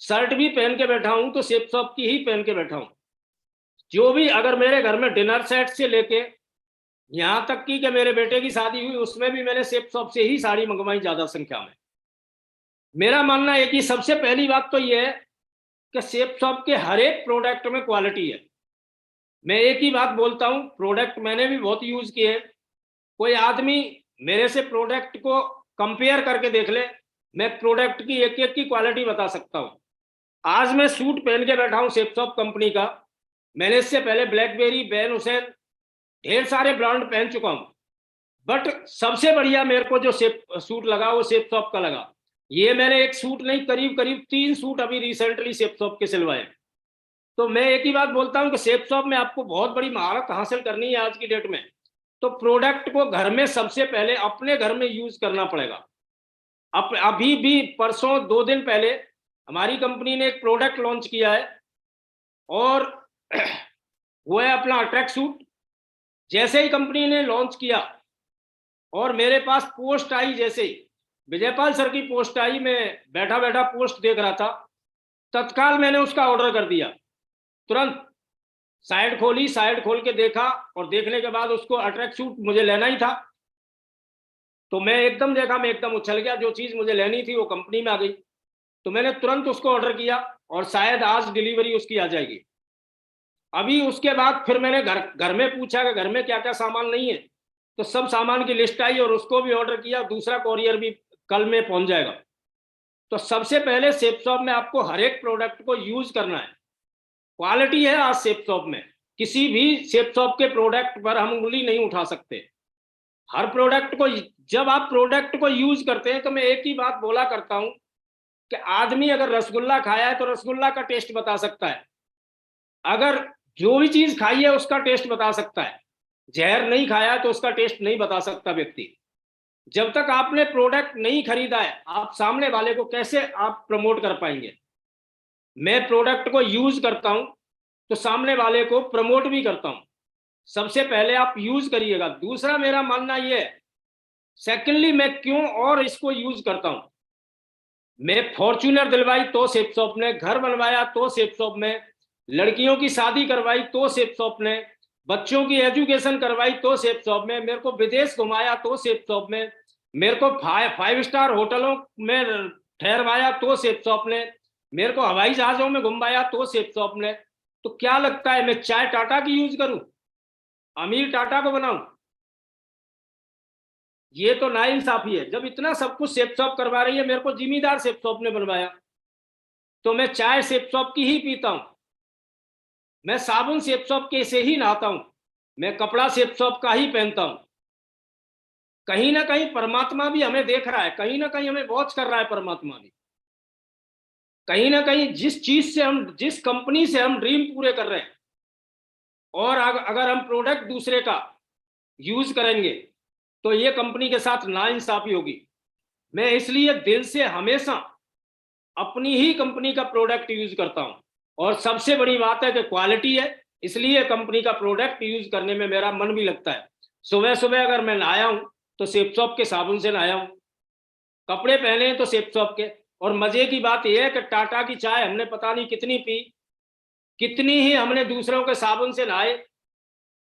शर्ट भी पहन के बैठा हूं तो सेप सॉप की ही पहन के बैठा हूं। जो भी अगर मेरे घर में डिनर सेट से लेके यहां तक कि मेरे बेटे की शादी हुई, उसमें भी मैंने सेप सॉप से ही साड़ी मंगवाई ज्यादा संख्या में। मेरा मानना है कि सबसे पहली बात तो यह है कि सेप सॉप के हर एक प्रोडक्ट में क्वालिटी है। मैं एक ही बात बोलता हूं, प्रोडक्ट मैंने भी बहुत यूज किए हैं, कोई आदमी मेरे से प्रोडक्ट को कंपेयर करके देख ले, मैं प्रोडक्ट की एक एक की क्वालिटी बता सकता हूं। आज मैं सूट पहन के बैठा हूं सेप सॉप कंपनी का, मैंने इससे पहले ब्लैकबेरी, बैन हुसैन, ढेर सारे ब्रांड पहन चुका हूं, बट सबसे बढ़िया मेरे को जो सूट लगा वो सेप सॉप का लगा। ये मैंने एक सूट नहीं, करीब करीब 3 सूट अभी रिसेंटली सेप सॉप के सिलवाए। तो मैं एक ही बात बोलता हूं कि सेप सॉप में आपको बहुत बड़ी महारत हासिल करनी है आज की डेट में, तो प्रोडक्ट को घर में सबसे पहले अपने घर में यूज करना पड़ेगा। अभी भी परसों 2 दिन पहले हमारी कंपनी ने एक प्रोडक्ट लॉन्च किया है, और वो है अपना ट्रैक सूट। जैसे ही कंपनी ने लॉन्च किया और मेरे पास पोस्ट आई, जैसे ही विजयपाल सर की पोस्ट आई, मैं बैठा बैठा पोस्ट देख रहा था, तत्काल मैंने उसका ऑर्डर कर दिया। तुरंत साइड खोली, साइड खोल के देखा, और देखने के बाद उसको अट्रैक्ट सूट मुझे लेना ही था, तो मैं एकदम देखा, मैं एकदम उछल गया, जो चीज मुझे लेनी थी वो कंपनी में आ गई। तो मैंने तुरंत उसको ऑर्डर किया, और शायद आज डिलीवरी उसकी आ जाएगी। अभी उसके बाद फिर मैंने घर में पूछा कि घर में क्या क्या सामान नहीं है, तो सब सामान की लिस्ट आई, और उसको भी ऑर्डर किया, दूसरा कोरियर भी कल में पहुंच जाएगा। तो सबसे पहले सेप शॉप में आपको हर एक प्रोडक्ट को यूज करना है। क्वालिटी है आज सेप शॉप में, किसी भी सेप शॉप के प्रोडक्ट पर हम उंगली नहीं उठा सकते। हर प्रोडक्ट को, जब आप प्रोडक्ट को यूज करते हैं, तो मैं एक ही बात बोला करता हूं कि आदमी अगर रसगुल्ला खाया है तो रसगुल्ला का टेस्ट बता सकता है, अगर जो भी चीज खाई है उसका टेस्ट बता सकता है, जहर नहीं खाया है तो उसका टेस्ट नहीं बता सकता व्यक्ति। जब तक आपने प्रोडक्ट नहीं खरीदा है, आप सामने वाले को कैसे आप प्रमोट कर पाएंगे। मैं प्रोडक्ट को यूज करता हूं तो सामने वाले को प्रमोट भी करता हूं। सबसे पहले आप यूज करिएगा। दूसरा मेरा मानना यह है, सेकेंडली मैं क्यों और इसको यूज करता हूं। मैं फॉर्च्यूनर दिलवाई तो सेप शॉप ने, घर बनवाया तो सेप शॉप में, लड़कियों की शादी करवाई तो सेप शॉप ने, बच्चों की एजुकेशन करवाई तो सेप शॉप में, मेरे को विदेश घुमाया तो सेप शॉप में, मेरे को 5 स्टार होटलों में ठहरवाया तो सेप शॉप ने, मेरे को हवाई जहाजों में घुमाया तो सेप शॉप ने। तो क्या लगता है मैं चाय टाटा की यूज करूं, अमीर टाटा को बनाऊं? ये तो नाइंसाफी है। जब इतना सब कुछ सेप शॉप करवा रही है, मेरे को जिम्मेदार सेप शॉप ने बनवाया, तो मैं चाय सेप शॉप की ही पीता हूं, मैं साबुन सेप शॉप के से ही नहाता हूं, मैं कपड़ा सेप शॉप का ही पहनता हूं। कहीं ना कहीं परमात्मा भी हमें देख रहा है, कहीं ना कहीं हमें वॉच कर रहा है परमात्मा भी। कहीं ना कहीं जिस चीज से हम, जिस कंपनी से हम ड्रीम पूरे कर रहे हैं, और अगर हम प्रोडक्ट दूसरे का यूज करेंगे तो ये कंपनी के साथ नाइंसाफी होगी। मैं इसलिए दिल से हमेशा अपनी ही कंपनी का प्रोडक्ट यूज करता हूं, और सबसे बड़ी बात है कि क्वालिटी है, इसलिए कंपनी का प्रोडक्ट यूज करने में मेरा मन भी लगता है। सुबह सुबह अगर मैं नहाया हूं तो सेप शॉप के साबुन से नहाया हूं, कपड़े पहने हैं तो सेप शॉप के। और मजे की बात यह है कि टाटा की चाय हमने पता नहीं कितनी पी, कितनी ही हमने दूसरों के साबुन से नहाए,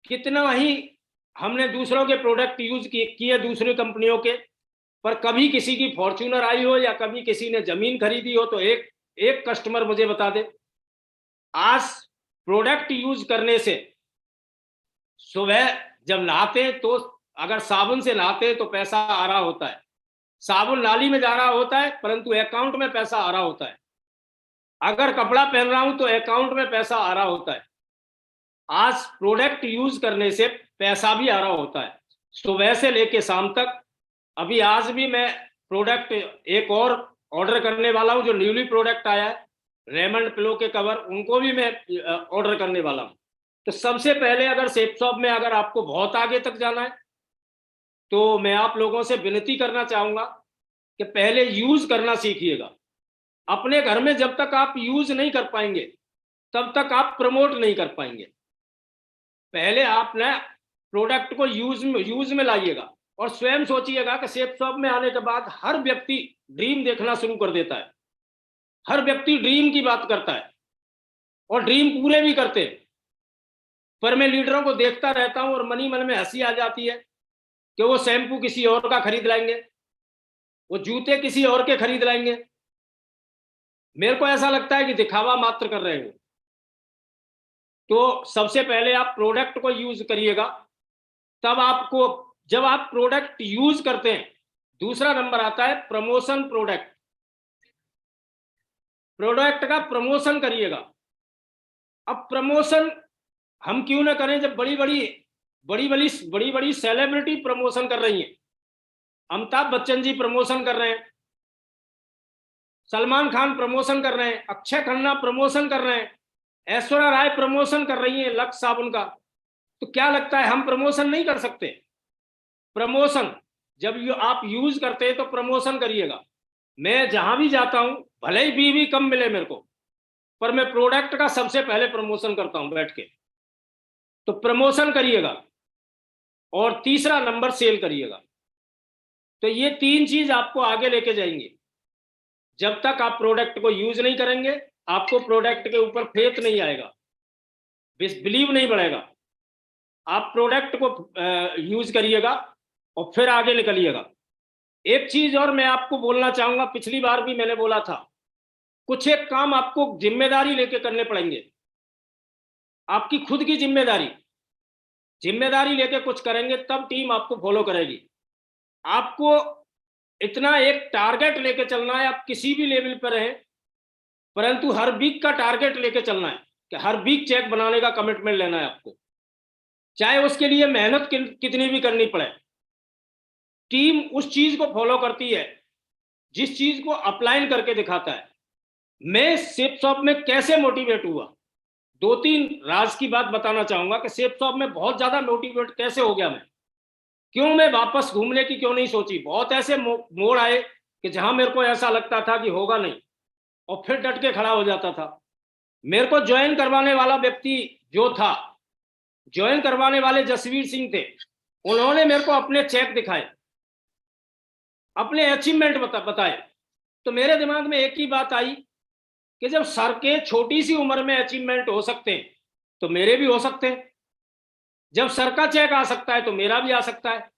कितना ही हमने दूसरों के प्रोडक्ट यूज किए दूसरी कंपनियों के, पर कभी किसी की फॉर्च्यूनर आई हो या कभी किसी ने जमीन खरीदी हो तो एक एक कस्टमर मुझे बता दे। आज प्रोडक्ट यूज करने से, सुबह जब नहाते हैं तो अगर साबुन से नहाते हैं तो पैसा आ रहा होता है, साबुन नाली में जा रहा होता है परंतु अकाउंट में पैसा आ रहा होता है। अगर कपड़ा पहन रहा हूं तो अकाउंट में पैसा आ रहा होता है। आज प्रोडक्ट यूज करने से पैसा भी आ रहा होता है, सुबह से लेके शाम तक। अभी आज भी मैं प्रोडक्ट एक और ऑर्डर करने वाला हूँ, जो न्यूली प्रोडक्ट आया है, रेमंड पिलो के कवर, उनको भी मैं ऑर्डर करने वाला हूँ। तो सबसे पहले अगर सेफ शॉप में अगर आपको बहुत आगे तक जाना है तो मैं आप लोगों से विनती करना चाहूंगा कि पहले यूज करना सीखिएगा। अपने घर में जब तक आप यूज नहीं कर पाएंगे तब तक आप प्रमोट नहीं कर पाएंगे। पहले आप ना प्रोडक्ट को यूज में लाइएगा और स्वयं सोचिएगा कि सेफ शॉप में आने के बाद हर व्यक्ति ड्रीम देखना शुरू कर देता है, हर व्यक्ति ड्रीम की बात करता है और ड्रीम पूरे भी करते हैं। पर मैं लीडरों को देखता रहता हूं और मनी मन में हंसी आ जाती है कि वो शैम्पू किसी और का खरीद लाएंगे, वो जूते किसी और के खरीद लाएंगे। मेरे को ऐसा लगता है कि दिखावा मात्र कर रहे हो। तो सबसे पहले आप प्रोडक्ट को यूज करिएगा, तब आपको, जब आप प्रोडक्ट यूज करते हैं, दूसरा नंबर आता है प्रमोशन। प्रोडक्ट का प्रमोशन करिएगा। अब प्रमोशन हम क्यों ना करें जब बड़ी बड़ी सेलिब्रिटी प्रमोशन कर रही हैं। अमिताभ बच्चन जी प्रमोशन कर रहे हैं, सलमान खान प्रमोशन कर रहे हैं, अक्षय खन्ना प्रमोशन कर रहे हैं, ऐश्वर्या राय प्रमोशन कर रही है लक्स साबुन का। तो क्या लगता है हम प्रमोशन नहीं कर सकते? प्रमोशन जब आप यूज करते हैं तो प्रमोशन करिएगा। मैं जहां भी जाता हूं, भले ही बीवी कम मिले मेरे को, पर मैं प्रोडक्ट का सबसे पहले प्रमोशन करता हूं बैठ के। तो प्रमोशन करिएगा और तीसरा नंबर सेल करिएगा। तो ये 3 चीज आपको आगे लेके जाएंगे। जब तक आप प्रोडक्ट को यूज नहीं करेंगे, आपको प्रोडक्ट के ऊपर फेथ नहीं आएगा, बिलीव नहीं बढ़ेगा। आप प्रोडक्ट को यूज करिएगा और फिर आगे निकलिएगा। एक चीज और मैं आपको बोलना चाहूंगा, पिछली बार भी मैंने बोला था, कुछ एक काम आपको जिम्मेदारी लेके करने पड़ेंगे। आपकी खुद की जिम्मेदारी लेके कुछ करेंगे तब टीम आपको फॉलो करेगी। आपको इतना एक टारगेट लेके चलना है, आप किसी भी लेवल पर रहें, परंतु हर वीक का टारगेट लेके चलना है कि हर वीक चेक बनाने का कमिटमेंट लेना है आपको, चाहे उसके लिए मेहनत कितनी भी करनी पड़े। टीम उस चीज को फॉलो करती है जिस चीज को अपलाइन करके दिखाता है। मैं सेफ शॉप में कैसे मोटिवेट हुआ, 2-3 राज की बात बताना चाहूंगा कि सेफ शॉप में बहुत ज्यादा मोटिवेट कैसे हो गया मैं। क्यों मैं वापस घूमने की क्यों नहीं सोची। बहुत ऐसे मोड़ आए कि जहां मेरे को ऐसा लगता था कि होगा नहीं, और फिर डट के खड़ा हो जाता था। मेरे को ज्वाइन करवाने वाला व्यक्ति जो था, ज्वाइन करवाने वाले जसवीर सिंह थे, उन्होंने मेरे को अपने चेक दिखाए, अपने अचीवमेंट बताए। तो मेरे दिमाग में एक ही बात आई कि जब सर के छोटी सी उम्र में अचीवमेंट हो सकते हैं तो मेरे भी हो सकते हैं। जब सर का चेक आ सकता है तो मेरा भी आ सकता है।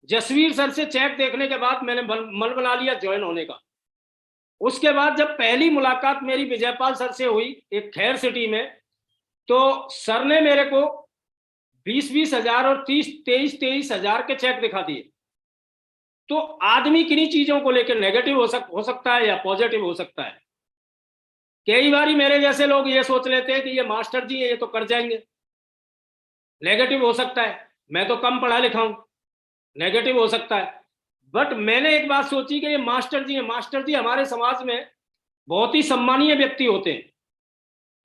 जसवीर सर से चेक देखने के बाद मैंने मन बना लिया ज्वाइन होने का। उसके बाद जब पहली मुलाकात मेरी विजयपाल सर से हुई एक खैर सिटी में, तो सर ने मेरे को 20-20 हजार और 23-23 हजार के चेक दिखा दिए। तो आदमी किन्हीं चीजों को लेकर नेगेटिव हो सकता है या पॉजिटिव हो सकता है। कई बार मेरे जैसे लोग ये सोच लेते हैं कि ये मास्टर जी है, ये तो कर जाएंगे। नेगेटिव हो सकता है, मैं तो कम पढ़ा लिखा हूं, नेगेटिव हो सकता है। बट मैंने एक बात सोची कि ये मास्टर जी है, मास्टर जी हमारे समाज में बहुत ही सम्मानीय व्यक्ति होते हैं।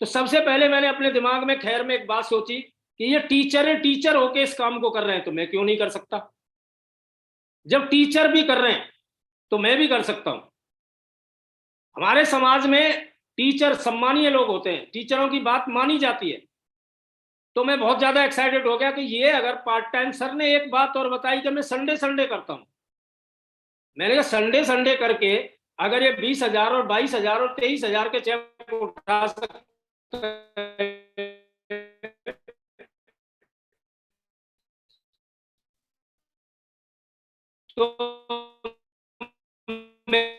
तो सबसे पहले मैंने अपने दिमाग में खैर में एक बात सोची कि ये टीचर है, टीचर होके इस काम को कर रहे हैं तो मैं क्यों नहीं कर सकता। जब टीचर भी कर रहे हैं तो मैं भी कर सकता हूं। हमारे समाज में टीचर सम्मानीय लोग होते हैं, टीचरों की बात मानी जाती है। तो मैं बहुत ज्यादा एक्साइटेड हो गया कि ये अगर पार्ट टाइम, सर ने एक बात और बताई कि मैं संडे करता हूं। मैंने कहा संडे करके अगर ये 20 हजार और 22 हजार और 23 हजार के चेक उठा सकते तो मैं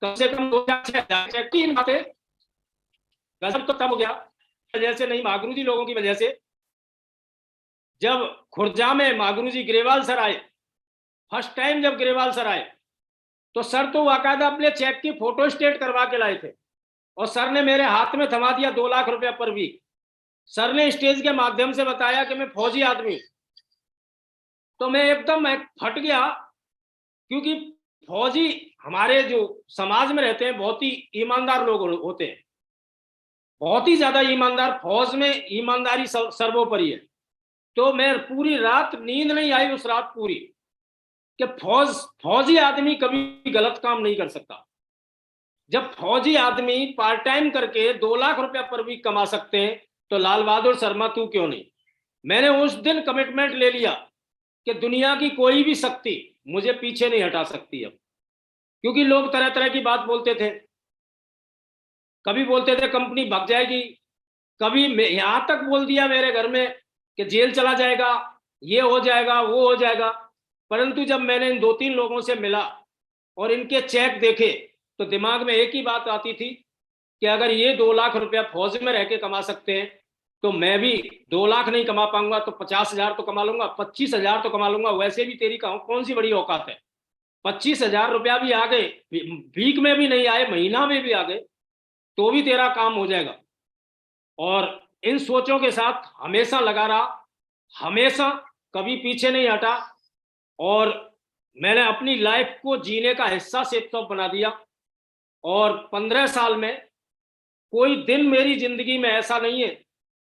कम से कम 2-4 चेक की बातें गजब तो तब हो गया वजह से नहीं, मागरू जी लोगों की वजह से। जब खुर्जा में मागरू जी ग्रेवाल सर आए फर्स्ट टाइम जब ग्रेवाल सर आए तो सर तो बाकायदा अपने चेक की फोटो स्टेट करवा के लाए थे और सर ने मेरे हाथ में थमा दिया 2 लाख रुपया पर वीक। सर ने स्टेज के माध्यम से बताया कि मैं फौजी आदमी, तो मैं एकदम फट गया, क्योंकि फौजी हमारे जो समाज में रहते हैं बहुत ही ईमानदार लोग होते हैं, बहुत ही ज्यादा ईमानदार। फौज में ईमानदारी सर्वोपरि है। तो मैं पूरी रात नींद नहीं आई उस रात पूरी, कि फौजी आदमी कभी गलत काम नहीं कर सकता। जब फौजी आदमी पार्ट टाइम करके 2 लाख रुपया पर वीक कमा सकते हैं तो लाल बहादुर शर्मा तू क्यों नहीं। मैंने उस दिन कमिटमेंट ले लिया कि दुनिया की कोई भी शक्ति मुझे पीछे नहीं हटा सकती अब, क्योंकि लोग तरह तरह की बात बोलते थे। कभी बोलते थे कंपनी भाग जाएगी, कभी यहां तक बोल दिया मेरे घर में कि जेल चला जाएगा, ये हो जाएगा, वो हो जाएगा। परंतु जब मैंने इन 2-3 लोगों से मिला और इनके चेक देखे तो दिमाग में एक ही बात आती थी कि अगर ये 2 लाख रुपया फौज में रह के कमा सकते हैं तो मैं भी 2 लाख नहीं कमा पाऊंगा तो 50,000 तो कमा लूंगा, 25,000 तो कमा लूंगा। वैसे भी तेरी कौन सी बड़ी औकात है, 25,000 रुपया भी आ गए, वीक में भी नहीं आए, महीना में भी आ गए तो भी तेरा काम हो जाएगा। और इन सोचों के साथ हमेशा लगा रहा, हमेशा कभी पीछे नहीं हटा और मैंने अपनी लाइफ को जीने का हिस्सा सेपटॉप बना दिया। और 15 साल में कोई दिन मेरी जिंदगी में ऐसा नहीं है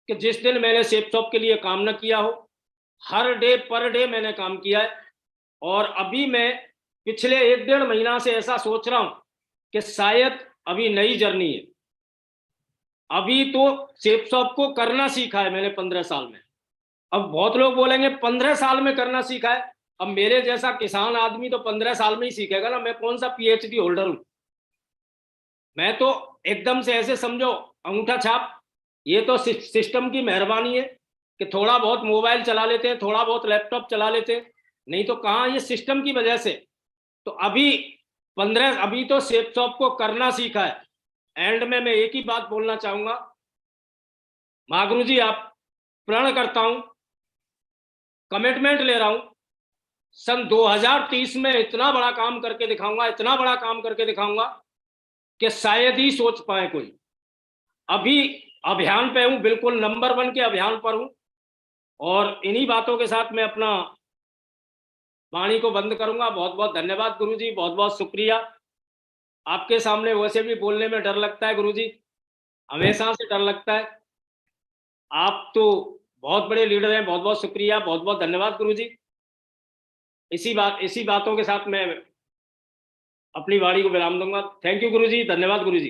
कि जिस दिन मैंने सेपटॉप के लिए काम न किया हो। हर डे पर डे मैंने काम किया है। और अभी मैं पिछले 1-1.5 महीना से ऐसा सोच रहा हूं कि शायद अभी नई जर्नी है। अभी तो सेपटॉप को करना सीखा है मैंने 15 साल में। अब बहुत लोग बोलेंगे 15 साल में करना सीखा है, अब मेरे जैसा किसान आदमी तो 15 साल में ही सीखेगा ना। मैं कौन सा पीएचडी होल्डर हूं, मैं तो एकदम से ऐसे समझो अंगूठा छाप। ये तो सिस्टम की मेहरबानी है कि थोड़ा बहुत मोबाइल चला लेते हैं, थोड़ा बहुत लैपटॉप चला लेते हैं, नहीं तो कहाँ, ये सिस्टम की वजह से। तो अभी तो सेपटॉप को करना सीखा है। एंड में मैं एक ही बात बोलना चाहूंगा, महागुरु जी आप प्रण करता हूं, कमिटमेंट ले रहा हूं, सन 2030 में इतना बड़ा काम करके दिखाऊंगा, इतना बड़ा काम करके दिखाऊंगा कि शायद ही सोच पाए कोई। अभी अभियान पे हूं, बिल्कुल नंबर 1 के अभियान पर हूं। और इन्हीं बातों के साथ मैं अपना वाणी को बंद करूंगा। बहुत बहुत धन्यवाद गुरु जी, बहुत बहुत शुक्रिया। आपके सामने वैसे भी बोलने में डर लगता है गुरु जी, हमेशा से डर लगता है। आप तो बहुत बड़े लीडर हैं, बहुत बहुत शुक्रिया, बहुत बहुत धन्यवाद गुरु जी। इसी बातों के साथ मैं अपनी वाणी को विराम दूंगा। थैंक यू गुरु जी, धन्यवाद गुरु जी।